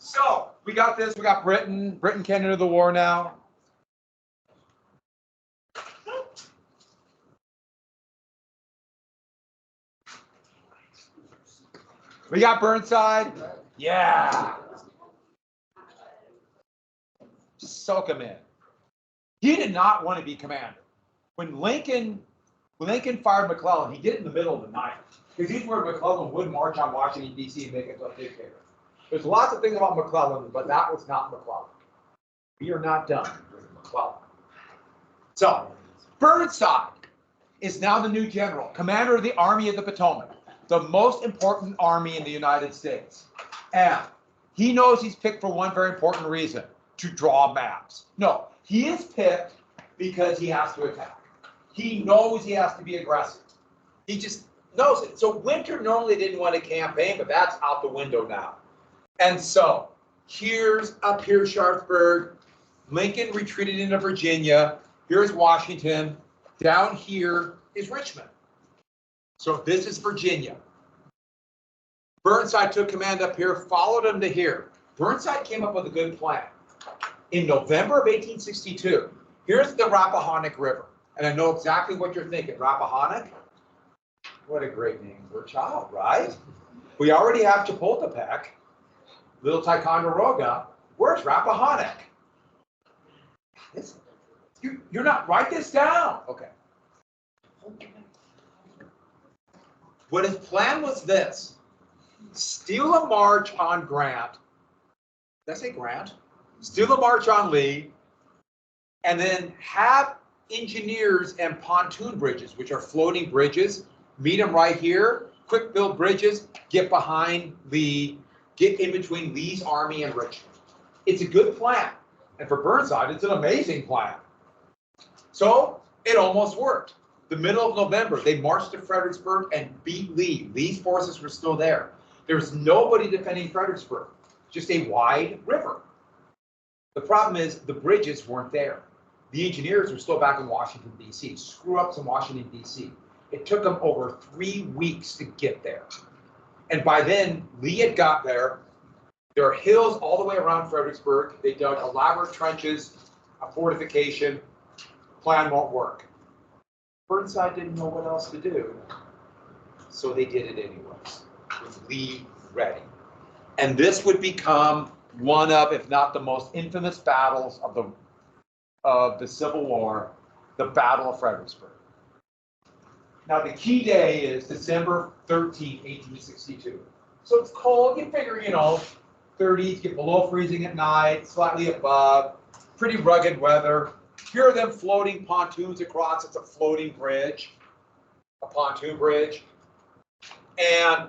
So we got this. We got Britain. Britain can't enter the war now. We got Burnside. Yeah. Just soak him in. He did not want to be commander. When Lincoln fired McClellan, he did it in the middle of the night. Because he's where McClellan would march on Washington, D.C. and make it a dictator. There's lots of things about McClellan, but that was not McClellan. We are not done with McClellan. So, Burnside is now the new general, commander of the Army of the Potomac, the most important army in the United States. And he knows he's picked for one very important reason, to draw maps. No, he is picked because he has to attack. He knows he has to be aggressive. He just knows it. So Winter normally didn't want to campaign, but that's out the window now. And so here's up here Sharpsburg. Lincoln retreated into Virginia. Here's Washington. Down here is Richmond. So this is Virginia. Burnside took command up here, followed him to here. Burnside came up with a good plan. In November of 1862, here's the Rappahannock River. And I know exactly what you're thinking. Rappahannock? What a great name for a child, right? We already have Chapultepec, Little Ticonderoga. Where's Rappahannock? You're not, write this down. Okay. What his plan was this. Steal a march on Grant. Did I say Grant? Steal a march on Lee. And then have engineers and pontoon bridges, which are floating bridges, meet them right here, quick build bridges, get behind Lee, get in between Lee's army and Richmond. It's a good plan. And for Burnside, it's an amazing plan. So it almost worked. The middle of November, they marched to Fredericksburg and beat Lee. Lee's forces were still there. There's nobody defending Fredericksburg, just a wide river. The problem is the bridges weren't there. The engineers were still back in Washington, D.C., screw-ups in Washington, D.C. It took them over 3 weeks to get there. And by then, Lee had got there. There are hills all the way around Fredericksburg. They dug elaborate trenches, a fortification. Plan won't work. Burnside didn't know what else to do, so they did it anyways, with Lee ready. And this would become one of, if not the most infamous battles of the Civil War, the Battle of Fredericksburg. Now the key day is December 13, 1862. So it's cold, you figure, 30s, get below freezing at night, slightly above, pretty rugged weather. Here are them floating pontoons across. It's a floating bridge, a pontoon bridge. And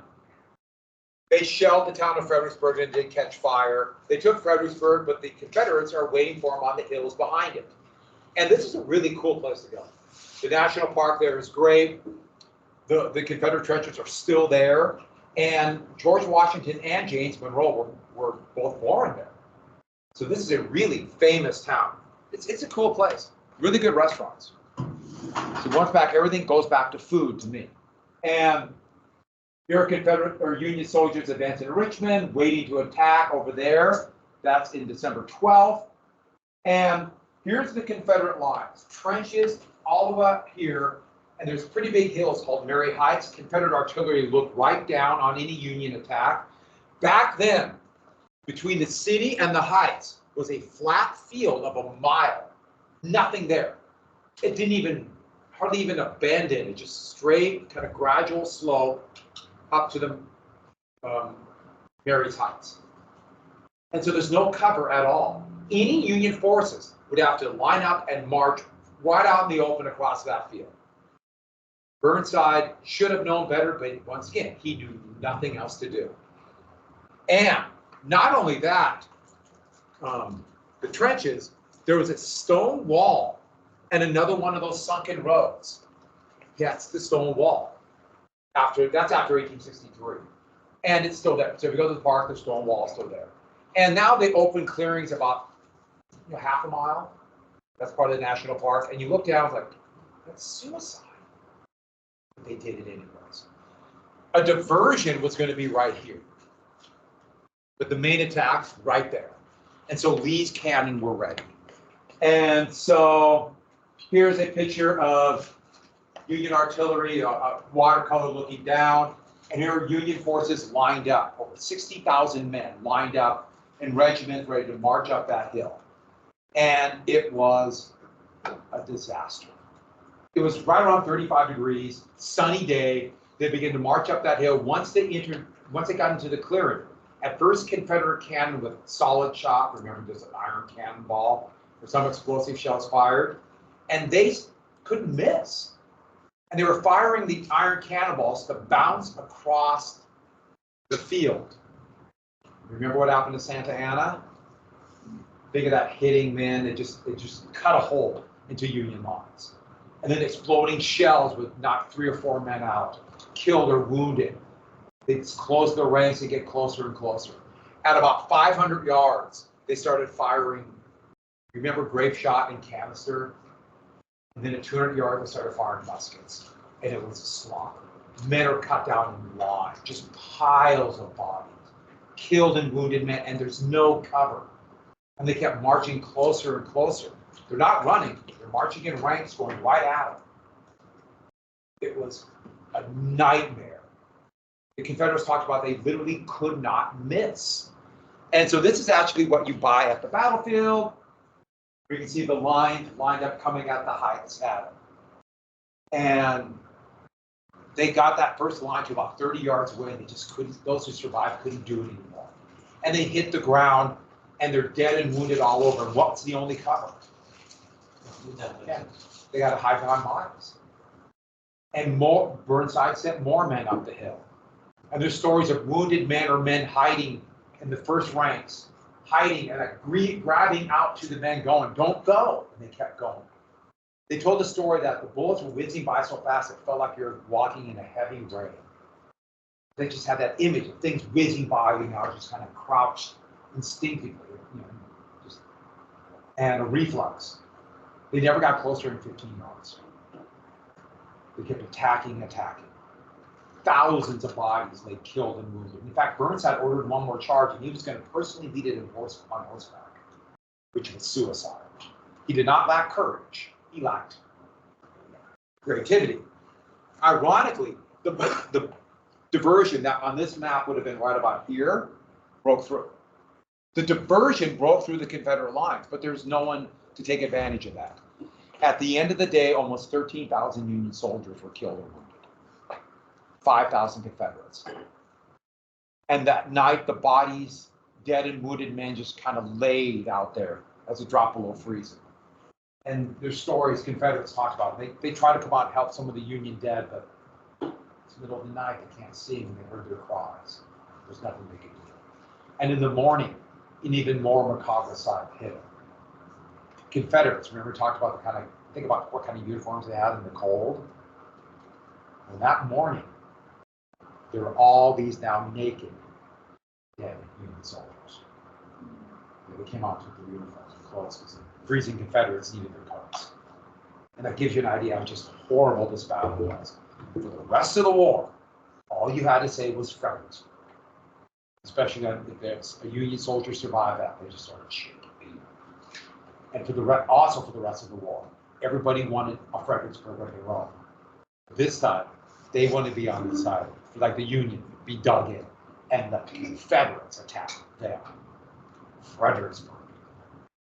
they shelled the town of Fredericksburg and it did catch fire. They took Fredericksburg, but the Confederates are waiting for them on the hills behind it. And this is a really cool place to go. The national park there is great. The Confederate trenches are still there. And George Washington and James Monroe were both born there. So this is a really famous town. It's a cool place. Really good restaurants. So once back, everything goes back to food to me. And here are Confederate or Union soldiers advancing to Richmond, waiting to attack over there. That's in December 12th. And here's the Confederate lines. Trenches all the way up here. And there's pretty big hills called Mary Heights. Confederate artillery looked right down on any Union attack. Back then, between the city and the heights was a flat field of a mile. Nothing there. It didn't hardly even a bend in it, just straight, kind of gradual slope up to the Mary's Heights. And so there's no cover at all. Any Union forces would have to line up and march right out in the open across that field. Burnside should have known better, but once again, he knew nothing else to do. And not only that, the trenches, there was a stone wall and another one of those sunken roads. That's the stone wall. That's after 1863. And it's still there. So if you go to the park, the stone wall is still there. And now they open clearings about half a mile. That's part of the national park. And you look down, it's like, that's suicide. But they did it anyways. A diversion was going to be right here. but the main attack's right there. And so Lee's cannon were ready. And so here's a picture of Union artillery, watercolor looking down. And here are Union forces lined up, over 60,000 men lined up in regiments ready to march up that hill. And it was a disaster. It was right around 35 degrees, sunny day. They began to march up that hill. Once they got into the clearing, at first Confederate cannon with solid shot, remember there's an iron cannonball, or some explosive shells fired, and they couldn't miss. And they were firing the iron cannonballs to bounce across the field. Remember what happened to Santa Ana? Think of that hitting, man. It just cut a hole into Union lines. And then exploding shells would knock 3 or 4 men out, killed or wounded. They closed their ranks and get closer and closer. At about 500 yards, they started firing. Remember grape shot and canister? And then at 200 yards, they started firing muskets. And it was a slaughter. Men are cut down in line, just piles of bodies. Killed and wounded men, and there's no cover. And they kept marching closer and closer. They're not running, they're marching in ranks going right at them. It was a nightmare. The Confederates talked about they literally could not miss. And so this is actually what you buy at the battlefield. You can see the line lined up coming at the heights at it. And they got that first line to about 30 yards away, and they just couldn't, those who survived couldn't do it anymore. And they hit the ground, and they're dead and wounded all over. And what's the only cover? Yeah, they got to hide behind mines. And Burnside sent more men up the hill. And there's stories of wounded men or men hiding in the first ranks, hiding and grabbing out to the men going, "Don't go." And they kept going. They told the story that the bullets were whizzing by so fast it felt like you're walking in a heavy rain. They just had that image of things whizzing by you now, just kind of crouched instinctively, and a reflex. They never got closer than 15 yards. They kept attacking. Thousands of bodies lay killed and wounded. In fact, Burnside ordered one more charge, and he was going to personally lead it on horseback, which was suicide. He did not lack courage. He lacked creativity. Ironically, the diversion that on this map would have been right about here broke through. The diversion broke through the Confederate lines, but there's no one to take advantage of that. At the end of the day, almost 13,000 Union soldiers were killed or wounded. 5,000 Confederates. And that night, the bodies, dead and wounded men, just kind of laid out there as it dropped below freezing. And there's stories Confederates talked about. They try to come out and help some of the Union dead, but it's the middle of the night, they can't see them, they heard their cries. There's nothing they could do. And in the morning, an even more macabre sight hit them. Confederates, remember, talked about think about what kind of uniforms they had in the cold. And that morning, there were all these now naked, dead Union soldiers. They came out with their uniforms and clothes because the freezing Confederates needed their coats. And that gives you an idea of just horrible this battle was. For the rest of the war, all you had to say was Fredericksburg. Especially if there's a Union soldier survived that, they just started shaking. And also for the rest of the war, everybody wanted a Fredericksburg of their own. This time, they wanted to be on the side, like the Union, be dug in, and the Confederates attacked them. Fredericksburg,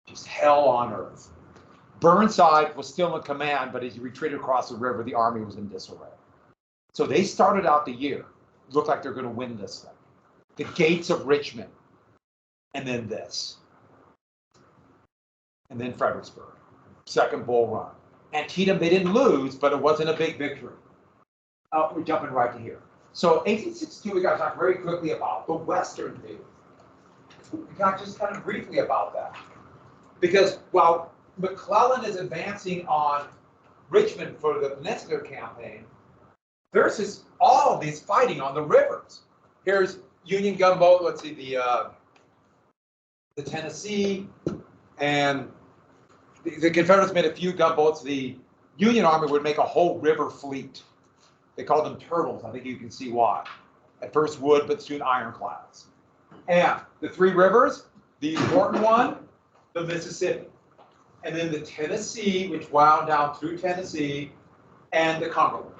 just hell on earth. Burnside was still in command, but as he retreated across the river, the army was in disarray. So they started out the year, looked like they're going to win this thing. The gates of Richmond, and then this. And then Fredericksburg, second Bull Run. Antietam, they didn't lose, but it wasn't a big victory. We're jumping right to here. So 1862, we got to talk very quickly about the Western view. We got just kind of briefly about that. Because while McClellan is advancing on Richmond for the Peninsular Campaign, there's all these fighting on the rivers. Here's Union gunboat, let's see, the Tennessee, and the Confederates made a few gunboats. The Union Army would make a whole river fleet. They called them turtles. I think you can see why. At first wood, but soon ironclads. And the three rivers, the important one, the Mississippi. And then the Tennessee, which wound down through Tennessee, and the Cumberland.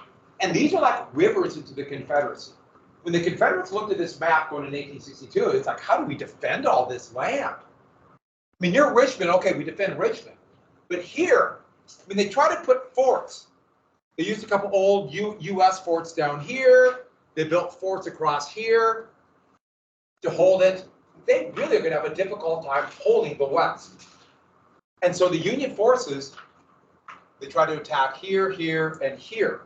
And these are like rivers into the Confederacy. When the Confederates looked at this map going in 1862, it's like, how do we defend all this land? I mean, you're Richmond, okay, we defend Richmond. But here, I mean, they try to put forts. They used a couple old U.S. forts down here. They built forts across here to hold it. They really are going to have a difficult time holding the West. And so the Union forces, they try to attack here, here, and here.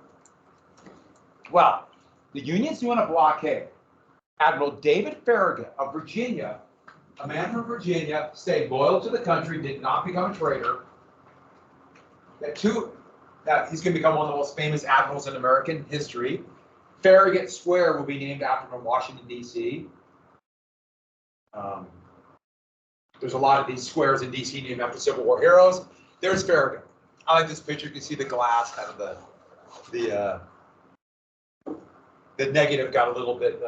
Well, the Union's doing a blockade. Admiral David Farragut of Virginia, a man from Virginia, stayed loyal to the country, did not become a traitor. That he's going to become one of the most famous admirals in American history. Farragut Square will be named after him in Washington, D.C. There's a lot of these squares in D.C. named after Civil War heroes. There's Farragut. I like this picture. You can see the glass, kind of the negative got a little bit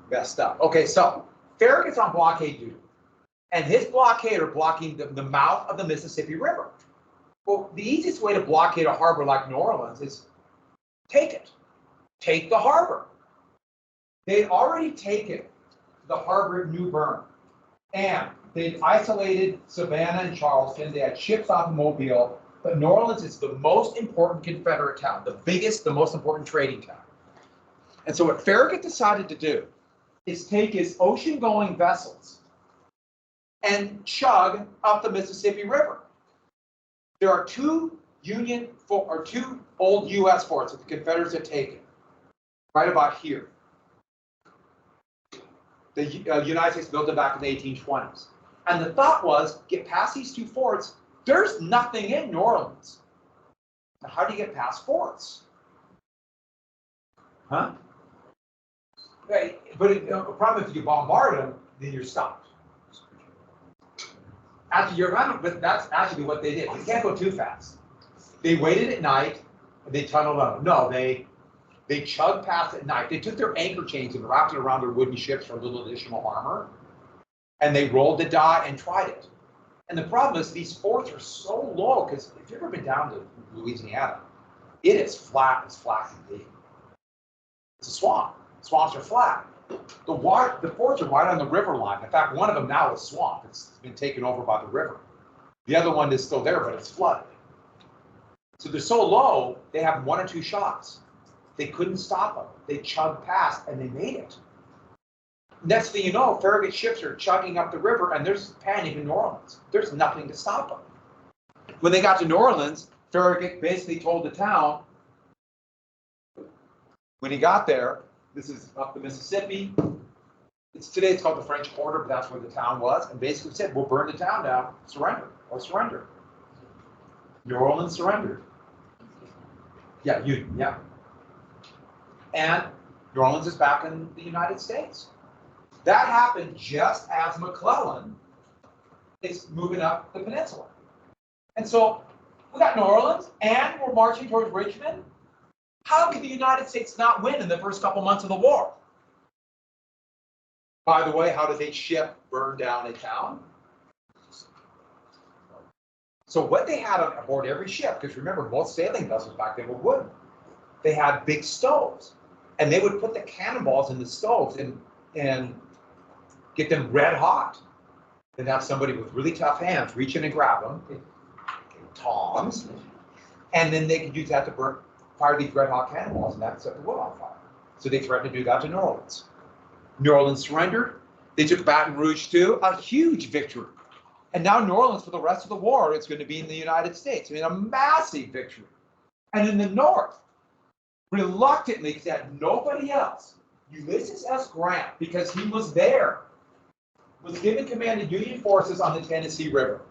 messed up. Okay, so Farragut's on blockade duty, and his blockade are blocking the mouth of the Mississippi River. Well, the easiest way to blockade a harbor like New Orleans is take it. Take the harbor. They'd already taken the harbor at New Bern, and they'd isolated Savannah and Charleston. They had ships off of Mobile, but New Orleans is the most important Confederate town, the biggest, the most important trading town. And so what Farragut decided to do is take his ocean-going vessels and chug up the Mississippi River. There are two old U.S. forts that the Confederates had taken, right about here. The United States built them back in the 1820s. And the thought was, get past these two forts, there's nothing in New Orleans. Now, how do you get past forts? Huh? Right. But the problem if you bombard them, then you're stopped. Actually, you're right, but that's actually what they did. You can't go too fast. They waited at night, and they tunneled under. No, they chugged past at night. They took their anchor chains and wrapped it around their wooden ships for a little additional armor, and they rolled the die and tried it. And the problem is these forts are so low, because if you've ever been down to Louisiana, it is flat as flat can be. It's a swamp. Swamps are flat. The forts are right on the river line. In fact, one of them now is swamp. It's been taken over by the river. The other one is still there, but it's flooded. So they're so low, they have one or two shots. They couldn't stop them. They chugged past, and they made it. Next thing you know, Farragut ships are chugging up the river, and there's panic in New Orleans. There's nothing to stop them. When they got to New Orleans, Farragut basically told the town, when he got there, this is up the Mississippi. Today it's called the French Quarter, but that's where the town was, and basically said, we'll burn the town down, surrender, or surrender. New Orleans surrendered. Yeah, yeah. And New Orleans is back in the United States. That happened just as McClellan is moving up the peninsula. And so we got New Orleans, and we're marching towards Richmond. How could the United States not win in the first couple months of the war? By the way, how did a ship burn down a town? So what they had on board every ship, because remember, most sailing vessels back then were wooden. They had big stoves, and they would put the cannonballs in the stoves and get them red hot. Then have somebody with really tough hands reach in and grab them, tongs, and then they could use that to fire these red hot cannonballs, and that would set the wood on fire. So they threatened to do that to New Orleans. New Orleans surrendered. They took Baton Rouge too, a huge victory. And now New Orleans, for the rest of the war, it's going to be in the United States. I mean, a massive victory. And in the North, reluctantly, because they had nobody else, Ulysses S. Grant, because he was there, was given command of Union forces on the Tennessee River.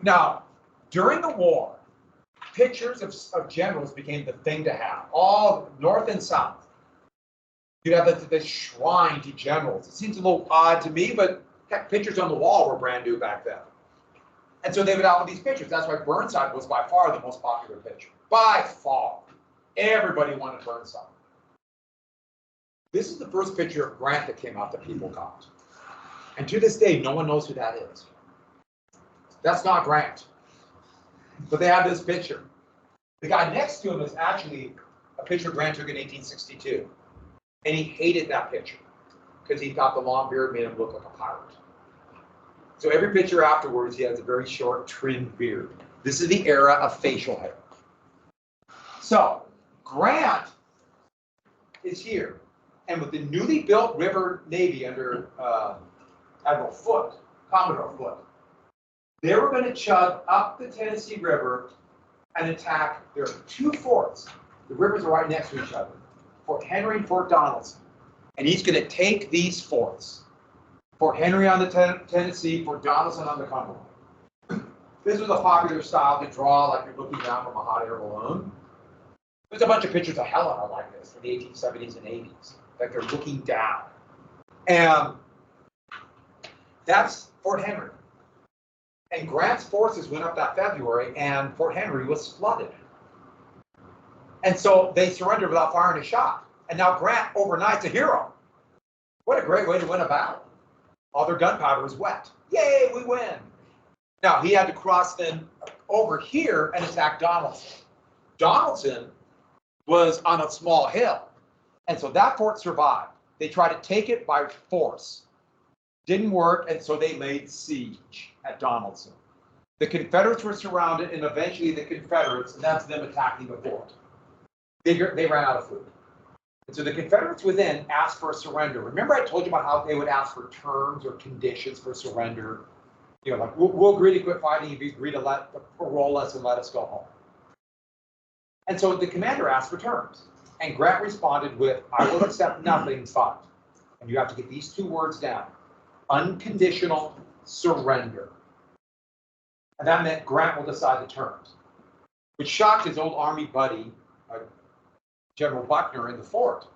Now, during the war, pictures of generals became the thing to have, all North and South. You'd have the shrine to generals. It seems a little odd to me, but heck, pictures on the wall were brand new back then. And so they would have these pictures. That's why Burnside was by far the most popular picture. By far. Everybody wanted Burnside. This is the first picture of Grant that came out that people got. And to this day, no one knows who that is. That's not Grant. But they have this picture. The guy next to him is actually a picture Grant took in 1862. And he hated that picture because he thought the long beard made him look like a pirate. So every picture afterwards, he has a very short, trimmed beard. This is the era of facial hair. So Grant is here. And with the newly built river navy under Admiral Foote, Commodore Foote, they were going to chug up the Tennessee River and attack. There are two forts. The rivers are right next to each other. Fort Henry and Fort Donelson. And he's going to take these forts. Fort Henry on the Tennessee, Fort Donelson on the Cumberland. This was a popular style to draw like you're looking down from a hot air balloon. There's a bunch of pictures of Helena like this from the 1870s and 80s. Like they're looking down. And that's Fort Henry. And Grant's forces went up that February, and Fort Henry was flooded. And so they surrendered without firing a shot. And now Grant, overnight's a hero. What a great way to win a battle. All their gunpowder is wet. Yay, we win. Now, he had to cross then over here and attack Donelson. Donelson was on a small hill. And so that fort survived. They tried to take it by force. Didn't work, and so they laid siege at Donelson. The Confederates were surrounded, and eventually the Confederates, and that's them attacking the fort. They ran out of food. And so the Confederates within asked for a surrender. Remember I told you about how they would ask for terms or conditions for surrender? You know, like, we'll agree to quit fighting if you agree to parole us and let us go home. And so the commander asked for terms. And Grant responded with, I will accept nothing but, and you have to get these two words down, unconditional surrender. And that meant Grant will decide the terms, which shocked his old Army buddy, General Buckner, in the fort.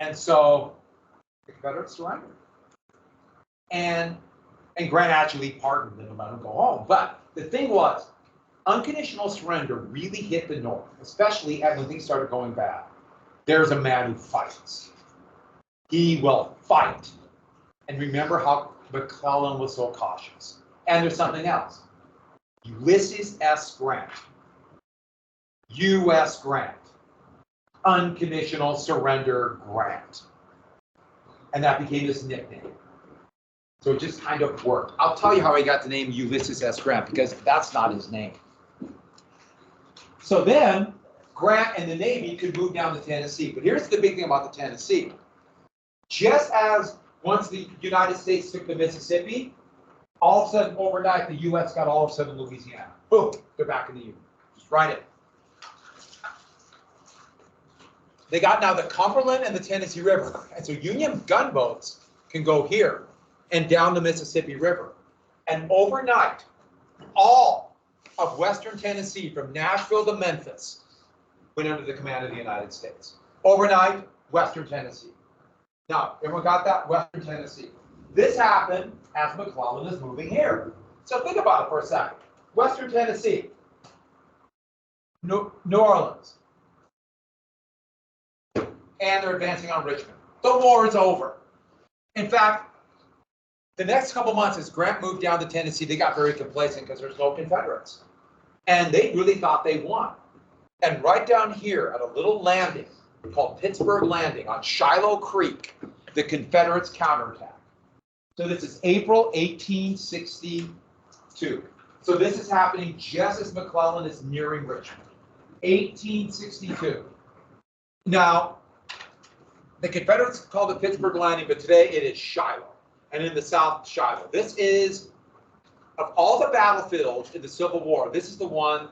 And so the Confederates surrendered. And Grant actually pardoned them and let them go home. But the thing was, unconditional surrender really hit the North, especially when things started going bad. There's a man who fights. He will fight. And remember how McClellan was so cautious. And there's something else. Ulysses S. Grant. U.S. Grant. Unconditional surrender Grant. And that became his nickname. So it just kind of worked. I'll tell you how he got the name Ulysses S. Grant, because that's not his name. So then, Grant and the Navy could move down to Tennessee. But here's the big thing about the Tennessee. Just as once the United States took the Mississippi, all of a sudden, overnight, the U.S. got all of a sudden Louisiana. Boom, they're back in the Union. Just write it. They got now the Cumberland and the Tennessee River. And so Union gunboats can go here and down the Mississippi River. And overnight, all of Western Tennessee, from Nashville to Memphis, went under the command of the United States. Overnight, Western Tennessee. Now, everyone got that? Western Tennessee. This happened as McClellan is moving here. So think about it for a second. Western Tennessee, New Orleans, and they're advancing on Richmond. The war is over. In fact, the next couple months, as Grant moved down to Tennessee, they got very complacent because there's no Confederates. And they really thought they won. And right down here at a little landing called Pittsburgh Landing on Shiloh Creek, the Confederates counterattack. So this is April 1862. So this is happening just as McClellan is nearing Richmond. 1862. Now, the Confederates called it Pittsburgh Landing, but today it is Shiloh. And in the South, Shiloh. This is, of all the battlefields in the Civil War, this is the one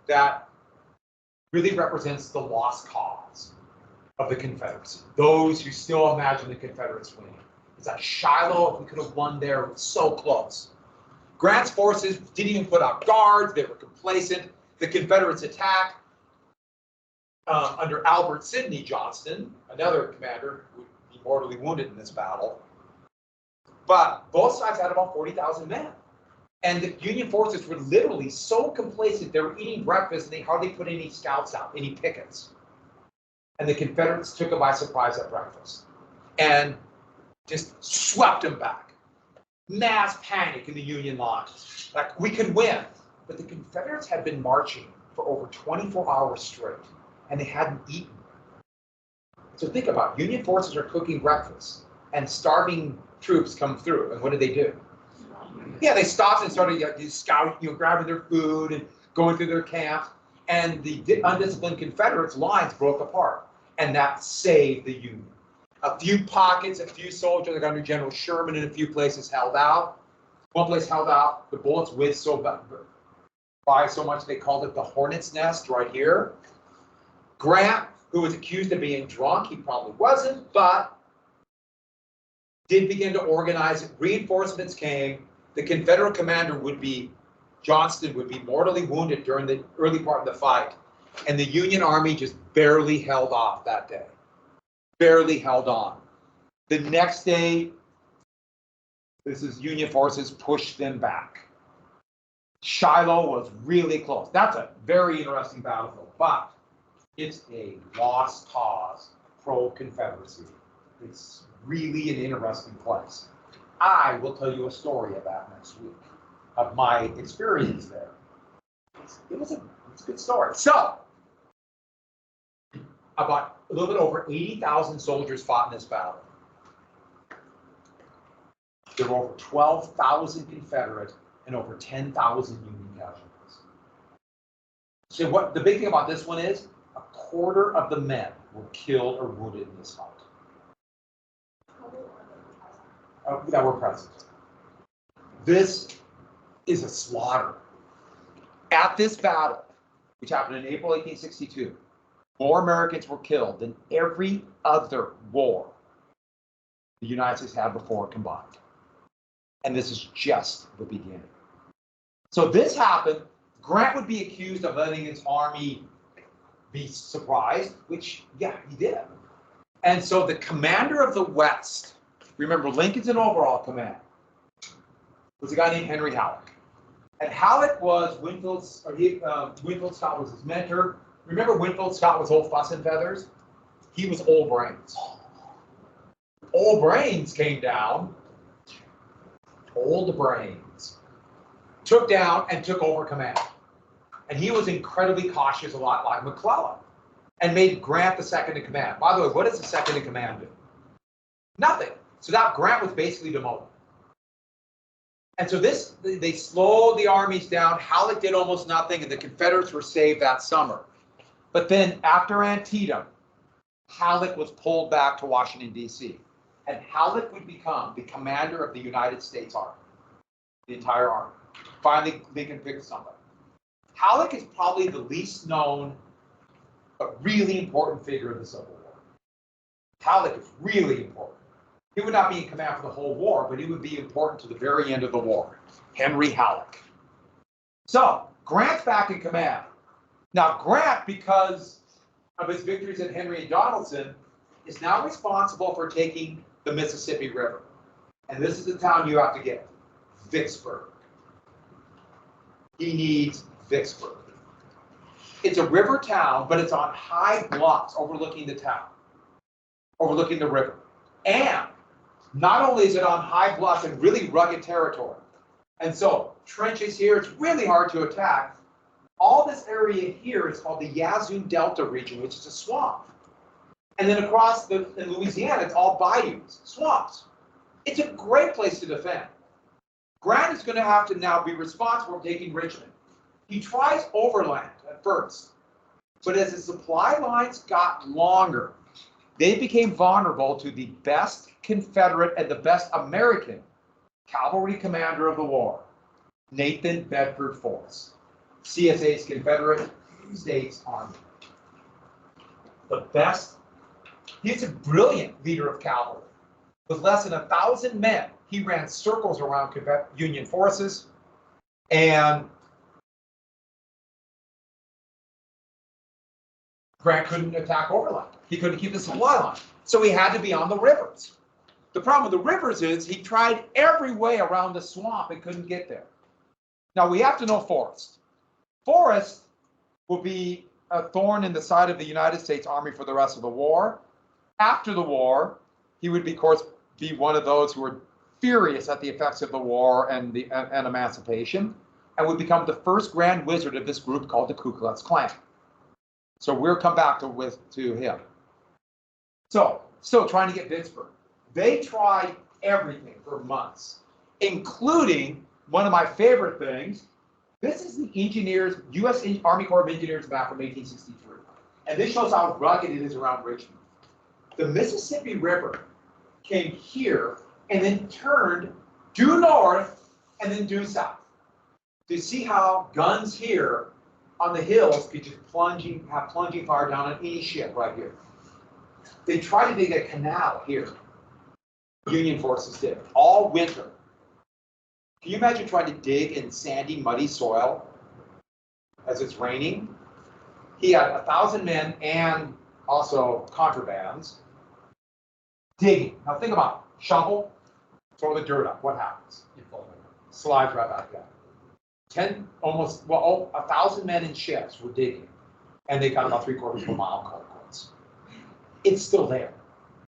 that really represents the lost cause of the Confederacy. Those who still imagine the Confederates winning. It's at Shiloh. If we could have won there, it was so close. Grant's forces didn't even put out guards. They were complacent. The Confederates attack under Albert Sidney Johnston, another commander who would be mortally wounded in this battle. But both sides had about 40,000 men. And the Union forces were literally so complacent, they were eating breakfast and they hardly put any scouts out, any pickets. and the Confederates took it by surprise at breakfast and just swept them back. Mass panic in the Union lines. Like, we could win. But the Confederates had been marching for over 24 hours straight, and they hadn't eaten. So think about it. Union forces are cooking breakfast, and starving troops come through. And what did they do? Yeah, they stopped and started scouting, grabbing their food and going through their camps. And the undisciplined Confederates' lines broke apart, and that saved the Union. A few pockets, a few soldiers, like under General Sherman, in a few places held out. One place held out. The bullets whizzed by so much they called it the Hornet's Nest right here. Grant, who was accused of being drunk, he probably wasn't, but did begin to organize it. Reinforcements came. The Confederate commander Johnston would be mortally wounded during the early part of the fight. And the Union Army just barely held off that day. Barely held on. The next day, Union forces pushed them back. Shiloh was really close. That's a very interesting battlefield, but it's a lost cause pro-Confederacy. It's really an interesting place. I will tell you a story of that next week, of my experience there. It's a good story. So, about a little bit over 80,000 soldiers fought in this battle. There were over 12,000 Confederate and over 10,000 Union casualties. So what the big thing about this one is, a quarter of the men were killed or wounded in this fight. That were present. This is a slaughter. At this battle, which happened in April 1862, more Americans were killed than every other war the United States had before combined. And this is just the beginning. So this happened. Grant would be accused of letting his army be surprised, which, yeah, he did. And so the commander of the West, remember Lincoln's in overall command, was a guy named Henry Halleck. And Halleck was Winfield Scott was his mentor. Remember Winfield Scott was Old Fuss and Feathers? He was Old Brains. Old Brains came down. Old Brains took down and took over command. And he was incredibly cautious, a lot like McClellan, and made Grant the second in command. By the way, what does the second in command do? Nothing. So that Grant was basically demoted. And so they slowed the armies down. Halleck did almost nothing, and the Confederates were saved that summer. But then after Antietam, Halleck was pulled back to Washington, D.C. And Halleck would become the commander of the United States Army, the entire army. Finally, Lincoln picked somebody. Halleck is probably the least known, but really important figure of the Civil War. Halleck is really important. He would not be in command for the whole war, but he would be important to the very end of the war. Henry Halleck. So, Grant's back in command. Now, Grant, because of his victories at Henry and Donaldson, is now responsible for taking the Mississippi River. And this is the town you have to get, Vicksburg. He needs Vicksburg. It's a river town, but it's on high bluffs overlooking the town, overlooking the river. And not only is it on high bluffs and really rugged territory, and so trenches here, it's really hard to attack. All this area here is called the Yazoo Delta region, which is a swamp. And then across in Louisiana, it's all bayous, swamps. It's a great place to defend. Grant is going to have to now be responsible for taking Richmond. He tries overland at first, but as the supply lines got longer, they became vulnerable to the best Confederate and the best American cavalry commander of the war, Nathan Bedford Forrest, CSA's Confederate States Army. The best. He's a brilliant leader of cavalry. With less than 1,000 men, he ran circles around Union forces, and Grant couldn't attack overland. He couldn't keep the supply line. So he had to be on the rivers. The problem with the rivers is he tried every way around the swamp and couldn't get there. Now we have to know Forrest. Forrest will be a thorn in the side of the United States Army for the rest of the war. After the war, he would, of course, be one of those who were furious at the effects of the war and emancipation, and would become the first Grand Wizard of this group called the Ku Klux Klan. So we'll come back to him. So, still trying to get Vicksburg. They tried everything for months, including one of my favorite things. This is the engineers, U.S. Army Corps of Engineers map from 1863. And this shows how rugged it is around Richmond. The Mississippi River came here and then turned due north and then due south. To see how guns here on the hills could just have plunging fire down on any ship right here. They tried to dig a canal here. Union forces did, all winter. Can you imagine trying to dig in sandy, muddy soil as it's raining? He had 1,000 men and also contrabands digging. Now think about it. Shovel, throw the dirt up. What happens? Slides right back down. 1,000 men in ships were digging, and they got about 3/4 of a mile cold quartz. It's still there.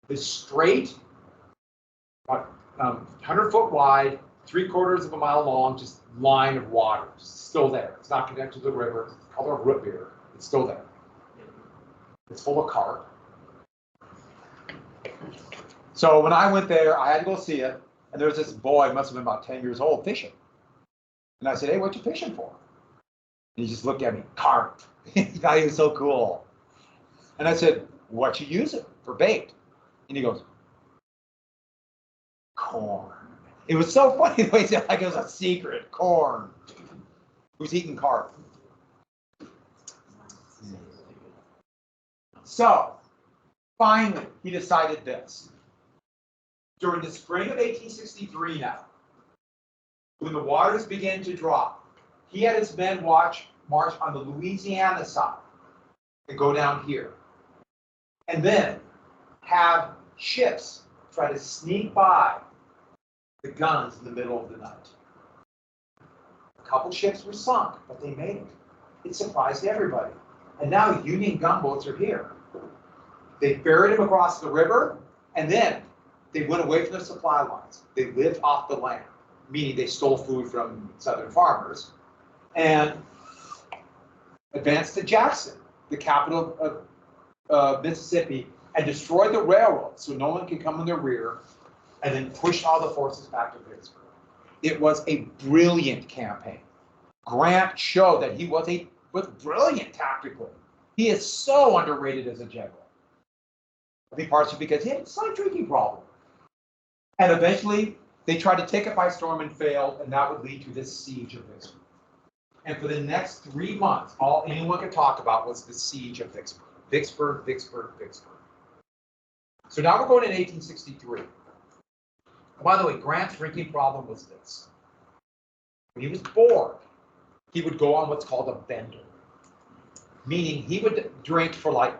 The straight, 100-foot wide, 3/4 of a mile long, just line of water, still there. It's not connected to the river. It's called a root beer. It's still there. It's full of carp. So when I went there, I had to go see it, and there was this boy, must have been about 10 years old, fishing. And I said, "Hey, what you fishing for?" And he just looked at me, carp. He thought he was so cool. And I said, "What you use it for bait?" And he goes, "Corn." It was so funny the way he said, like it was a secret. Corn. Who's eating carp? So, finally, he decided this. During the spring of 1863 now, when the waters began to drop, he had his men march on the Louisiana side and go down here. And then have ships try to sneak by the guns in the middle of the night. A couple ships were sunk, but they made it. It surprised everybody. And now Union gunboats are here. They ferried them across the river, and then they went away from the supply lines. They lived off the land, meaning they stole food from Southern farmers, and advanced to Jackson, the capital of Mississippi, and destroyed the railroad so no one could come in their rear, and then pushed all the forces back to Vicksburg. It was a brilliant campaign. Grant showed that he was brilliant tactically. He is so underrated as a general. I think partially because he had a slight drinking problem. And eventually, they tried to take it by storm and failed, and that would lead to this siege of Vicksburg. And for the next 3 months, all anyone could talk about was the siege of Vicksburg. Vicksburg, Vicksburg, Vicksburg. So now we're going in 1863. By the way, Grant's drinking problem was this. When he was bored, he would go on what's called a bender, meaning he would drink for like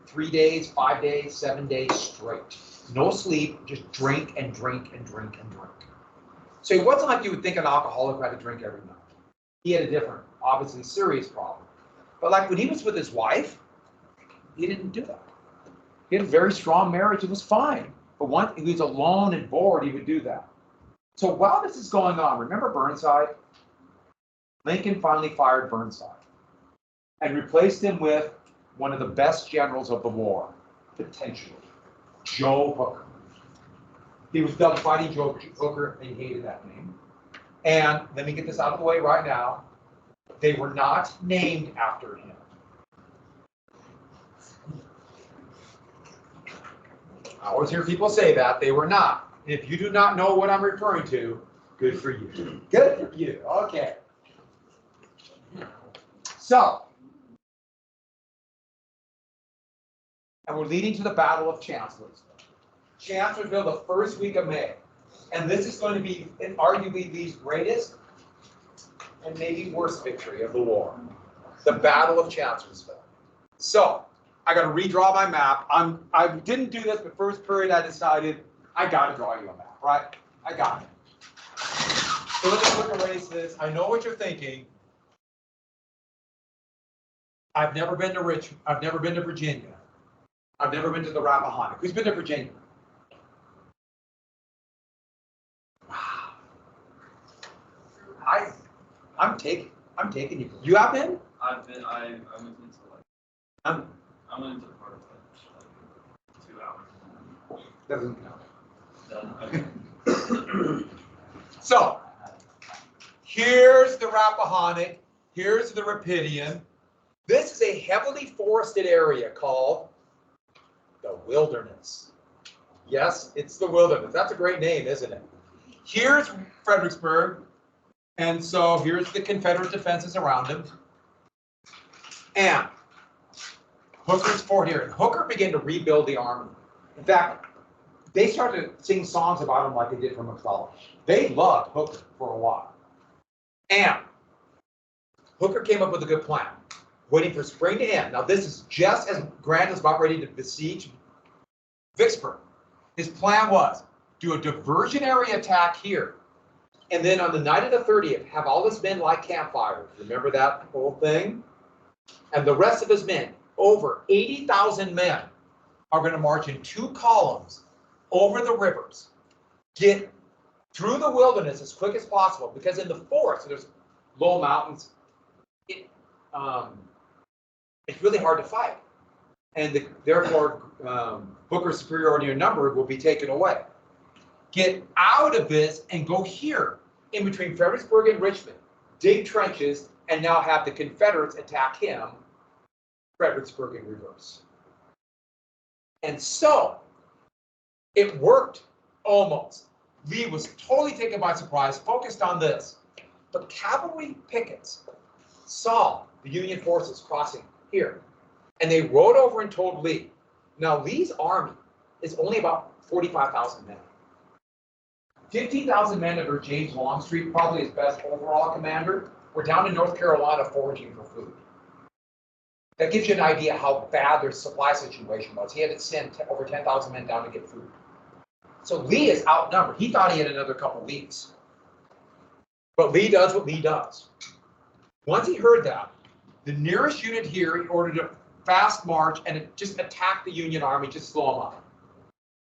3 days, 5 days, 7 days straight. No sleep, just drink and drink and drink and drink. So it wasn't like you would think an alcoholic had to drink every night. He had a different, obviously serious problem. But like when he was with his wife, he didn't do that. He had a very strong marriage, it was fine. But once he was alone and bored, he would do that. So while this is going on, remember Burnside? Lincoln finally fired Burnside and replaced him with one of the best generals of the war, potentially, Joe Hooker. He was dubbed Fighting Joe Hooker, and he hated that name. And let me get this out of the way right now. They were not named after him. I always hear people say that. They were not. If you do not know what I'm referring to, good for you. Good for you. Okay. So, and we're leading to the Battle of Chancellorsville. Chancellorsville, the first week of May. And this is going to be arguably Lee's greatest and maybe worst victory of the war. The Battle of Chancellorsville. So, I got to redraw my map. I didn't do this, but first period I decided I got to draw you a map, right? I got it. So let's quick erase this. I know what you're thinking. I've never been to Richmond. I've never been to Virginia. I've never been to the Rappahannock. Who's been to Virginia? Wow. I'm taking you. You have been? I've been. I went into like. I'm. I went into part of like 2 hours. Doesn't count. Okay. So here's the Rappahannock. Here's the Rapidian. This is a heavily forested area called the wilderness. Yes, it's the wilderness. That's a great name, isn't it? Here's Fredericksburg. And so here's the Confederate defenses around him. And Hooker's fort here. And Hooker began to rebuild the army. In fact, they started to sing songs about him like they did for McClellan. They loved Hooker for a while. And Hooker came up with a good plan, waiting for spring to end. Now, this is just as Grant is about ready to besiege Vicksburg. His plan was do a diversionary attack here. And then on the night of the 30th, have all his men light campfires. Remember that whole thing? And the rest of his men, over 80,000 men, are going to march in 2 columns over the rivers, get through the wilderness as quick as possible, because in the forest, there's low mountains, it's really hard to fight. And therefore, Hooker's superiority in number will be taken away. Get out of this and go here, in between Fredericksburg and Richmond, dig trenches, and now have the Confederates attack him, Fredericksburg in reverse. And so, it worked almost. Lee was totally taken by surprise, focused on this. But cavalry pickets saw the Union forces crossing here, and they rode over and told Lee. Now, Lee's army is only about 45,000 men. 15,000 men under James Longstreet, probably his best overall commander, were down in North Carolina foraging for food. That gives you an idea how bad their supply situation was. He had to send over 10,000 men down to get food. So Lee is outnumbered. He thought he had another couple weeks. But Lee does what Lee does. Once he heard that, the nearest unit here, he ordered a fast march and just attacked the Union army, just slow them up.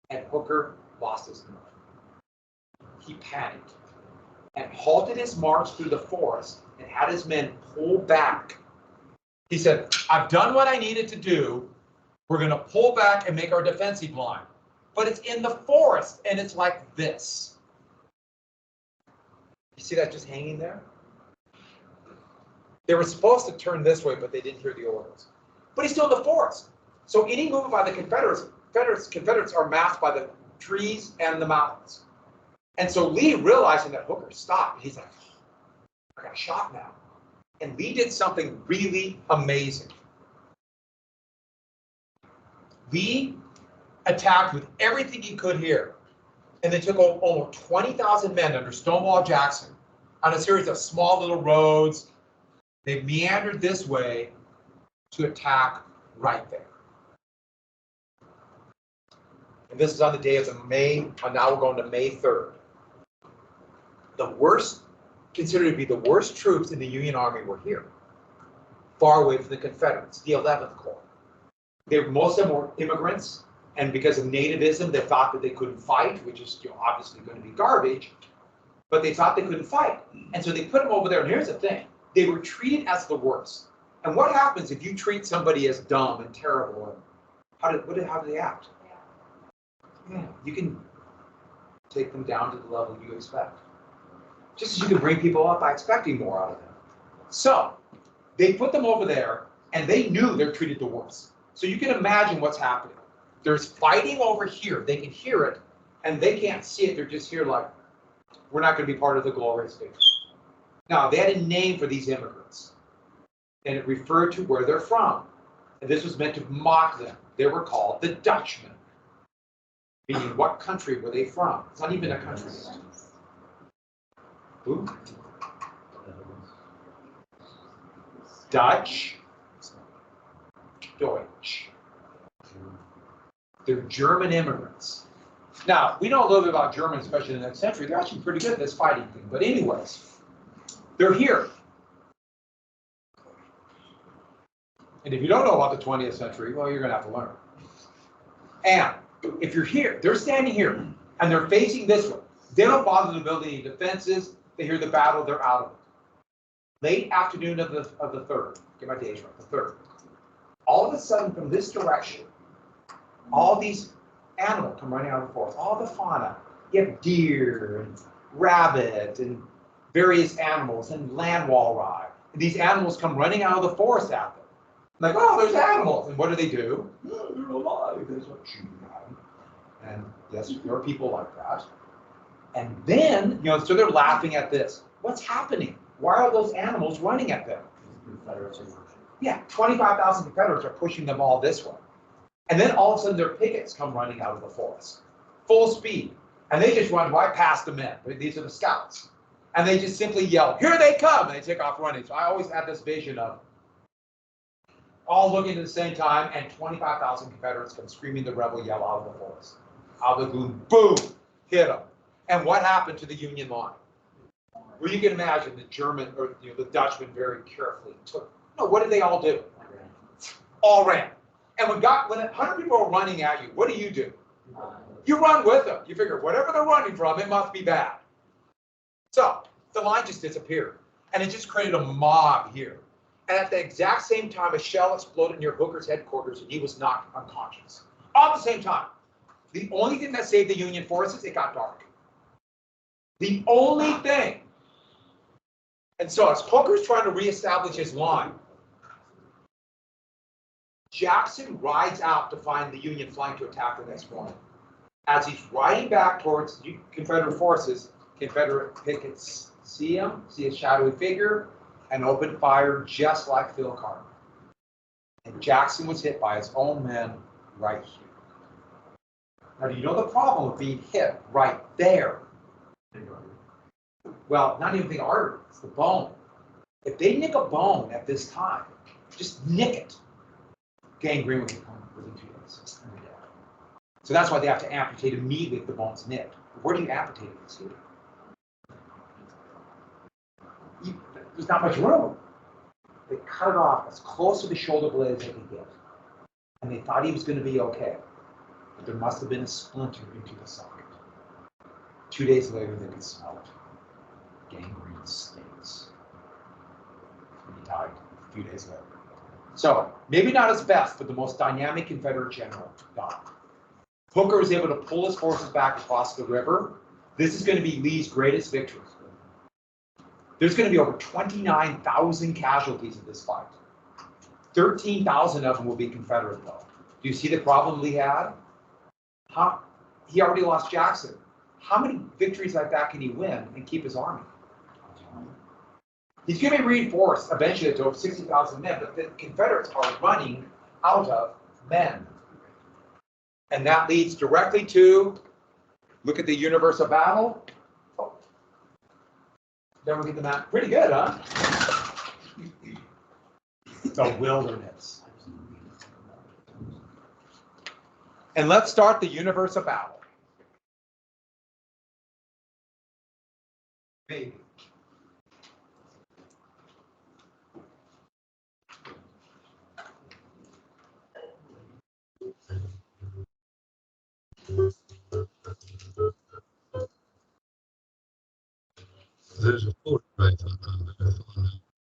And Hooker lost his nerve. He panicked and halted his march through the forest and had his men pull back. He said, I've done what I needed to do. We're going to pull back and make our defensive line. But it's in the forest, and it's like this. You see that just hanging there? They were supposed to turn this way, but they didn't hear the orders. But he's still in the forest. So any movement by the Confederates are masked by the trees and the mountains. And so Lee, realizing that Hooker stopped, he's like, I got shot now. And Lee did something really amazing. Lee attacked with everything he could here. And they took almost 20,000 men under Stonewall Jackson on a series of small little roads. They meandered this way to attack right there. And this is on the day of the May, and now we're going to May 3rd. The worst, considered to be the worst troops in the Union Army were here, far away from the Confederates, the 11th Corps. Most of them were immigrants, and because of nativism, they thought that they couldn't fight, which is obviously going to be garbage, but they thought they couldn't fight. And so they put them over there, and here's the thing. They were treated as the worst. And what happens if you treat somebody as dumb and terrible? How do they act? Yeah, you can take them down to the level you expect. Just as you can bring people up by expecting more out of them. So they put them over there, and they knew they're treated the worst. So you can imagine what's happening. There's fighting over here. They can hear it, and they can't see it. They're just here like, we're not going to be part of the glorious victory. Now, they had a name for these immigrants, and it referred to where they're from. And this was meant to mock them. They were called the Dutchmen. Meaning, what country were they from? It's not even a country. Who? Dutch. Deutsch. They're German immigrants. Now, we know a little bit about Germans, especially in the next century. They're actually pretty good at this fighting thing. But anyways, they're here. And if you don't know about the 20th century, well, you're going to have to learn. And if you're here, they're standing here, and they're facing this way. They don't bother to build any defenses. They hear the battle, they're out of it. Late afternoon of the 3rd, get my days right, the 3rd. All of a sudden, from this direction, all these animals come running out of the forest, all the fauna. You have deer and rabbit and various animals and land walleye. And these animals come running out of the forest at them. Like, oh, there's animals. And what do? Oh, they're alive. There's a shooting at them. And yes, there are people like that. And then, so they're laughing at this. What's happening? Why are those animals running at them? Confederates are pushing. Yeah, 25,000 Confederates are pushing them all this way. And then all of a sudden their pickets come running out of the forest, full speed. And they just run right past the men. These are the scouts. And they just simply yell, here they come, and they take off running. So I always had this vision of all looking at the same time, and 25,000 Confederates come screaming the rebel yell out of the forest. Out of the gloom, boom, hit them. And what happened to the Union line? Well, you can imagine the German, or the Dutchmen very carefully took, what did they all do? All ran. And when 100 people are running at you, what do? You run with them. You figure whatever they're running from, it must be bad. So the line just disappeared. And it just created a mob here. And at the exact same time, a shell exploded near Hooker's headquarters and he was knocked unconscious. All at the same time. The only thing that saved the Union forces, it got dark. The only thing. And so as Hooker's trying to reestablish his line, Jackson rides out to find the Union flank to attack the next morning. As he's riding back towards Confederate forces, Confederate pickets see him, see a shadowy figure, and open fire just like Phil Carter. And Jackson was hit by his own men right here. Now, do you know the problem of being hit right there? Well, not even the artery, it's the bone. If they nick a bone at this time, just nick it, gangrene would come within 2 days. So that's why they have to amputate immediately if the bone's nicked. Where do you amputate it? It's here. There's not much room. They cut it off as close to the shoulder blade as they could get. And they thought he was going to be okay. But there must have been a splinter into the socket. 2 days later, they could smell it. Gangrene stinks. And he died a few days later. So, maybe not his best, but the most dynamic Confederate general died. Hooker was able to pull his forces back across the river. This is going to be Lee's greatest victory. There's going to be over 29,000 casualties in this fight. 13,000 of them will be Confederate, though. Do you see the problem Lee had? He already lost Jackson. How many victories like that can he win and keep his army? He's going to be reinforced eventually to over 60,000 men, but the Confederates are running out of men. And that leads directly to, look at the universe of battle. Oh. Then we get the map. Pretty good, huh? The wilderness. And let's start the universe of battle. Maybe. There's a photograph on